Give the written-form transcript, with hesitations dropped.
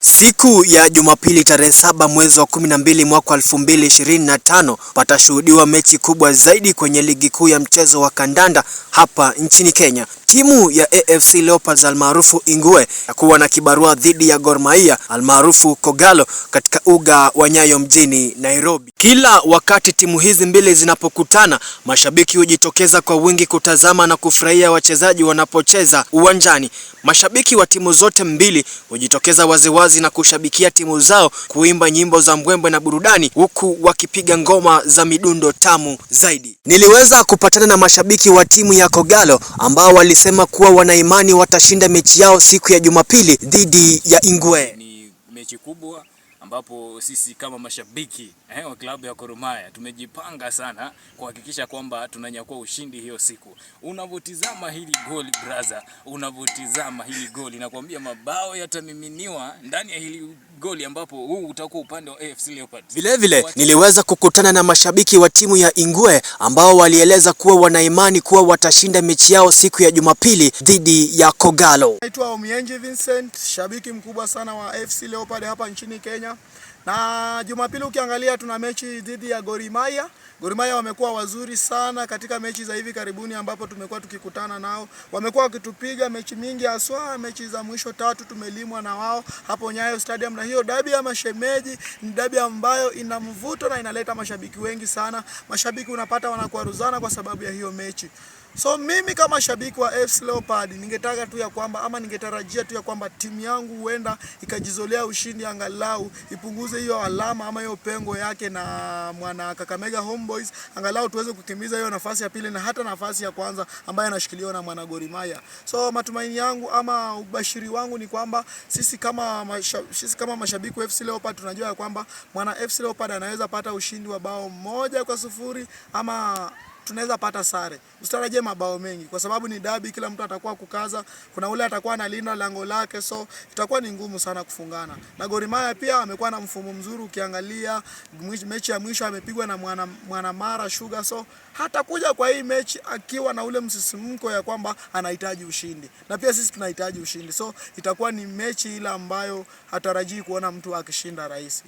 Siku ya Jumapili tarehe 7 mwezi wa 12 mwaka 2025 patashuhudiwa mechi kubwa zaidi kwenye ligi kuu ya mchezo wa kandanda hapa nchini Kenya. Timu ya AFC Leopards almaarufu Ingwe yakuwa na kibarua dhidi ya Gor Mahia almaarufu Kogalo katika uga wa Nyayo mjini Nairobi. Kila wakati timu hizi mbili zinapokutana, mashabiki hujitokeza kwa wingi kutazama na kufurahia wachezaji wanapocheza uwanjani. Mashabiki wa timu zote mbili hujitokeza waziwazi na kushabikia timu zao, kuimba nyimbo za mbwembwe na burudani, huku wakipiga ngoma za midundo tamu zaidi. Niliweza kupatana na mashabiki wa timu ya Kogalo ambao walisema kuwa wanaimani watashinda mechi yao siku ya Jumapili dhidi ya Ingwe. Ni mechi kubwa ambapo sisi kama mashabiki wa klabu ya Gor Mahia tumejipanga sana kuhakikisha kwamba tunanyakua ushindi hiyo siku. Unavotizama hili goli brother, unavotizama hili goli, nakwambia mabao yatamiminiwa ndani ya hili goli, ambapo huu utakuwa upande wa AFC Leopards. Vile niliweza kukutana na mashabiki wa timu ya Ingwe ambao walieleza kuwa wanaimani kuwa watashinda mechi yao siku ya Jumapili dhidi ya Kogalo. Naitwa Omienji Vincent, shabiki mkubwa sana wa AFC Leopards hapa nchini Kenya. Na Jumapili ukiangalia tuna mechi dhidi ya Gor Mahia. Gor Mahia wamekuwa wazuri sana katika mechi za hivi karibuni ambapo tumekuwa tukikutana nao. Wamekuwa wakitupiga mechi mingi, haswa mechi za mwisho 3 tumelimwa na wao hapo Nyayo Stadium, na hiyo dabi ya mashemeji ni dabi ambayo ina mvuto na inaleta mashabiki wengi sana. Mashabiki unapata wanakwaruzana kwa sababu ya hiyo mechi. So mimi kama shabiki wa AFC Leopards ningetaka tu ya kwamba ama ningetarajia tu ya kwamba timu yangu huenda ikajizolea ushindi, angalau ipunguze hiyo alama ama hiyo pengo yake na mwana Kakamega Homeboys, angalau tuweze kukimiza hiyo nafasi ya pili na hata nafasi ya kwanza ambayo anashikiliwa na mwana Gor Mahia. So matumaini yangu ama ubashiri wangu ni kwamba sisi kama mashabiki wa AFC Leopards tunajua ya kwamba mwana AFC Leopards anaweza pata ushindi wa bao 1-0 ama tunaweza pata sare. Usitarajie mabao mengi kwa sababu ni dabi, kila mtu atakuwa kukaza, kuna ule atakuwa analinda lango lake, so itakuwa ni ngumu sana kufungana. Na Gor Mahia pia amekuwa na mfumo mzuri, ukiangalia mechi ya mwisho amepigwa na mwana Mara Sugar, so hatakuja kwa hii mechi akiwa na ule msisimko ya kwamba anahitaji ushindi. Na pia sisi tunahitaji ushindi. So itakuwa ni mechi ile ambayo hatarajii kuona mtu akishinda rahisi.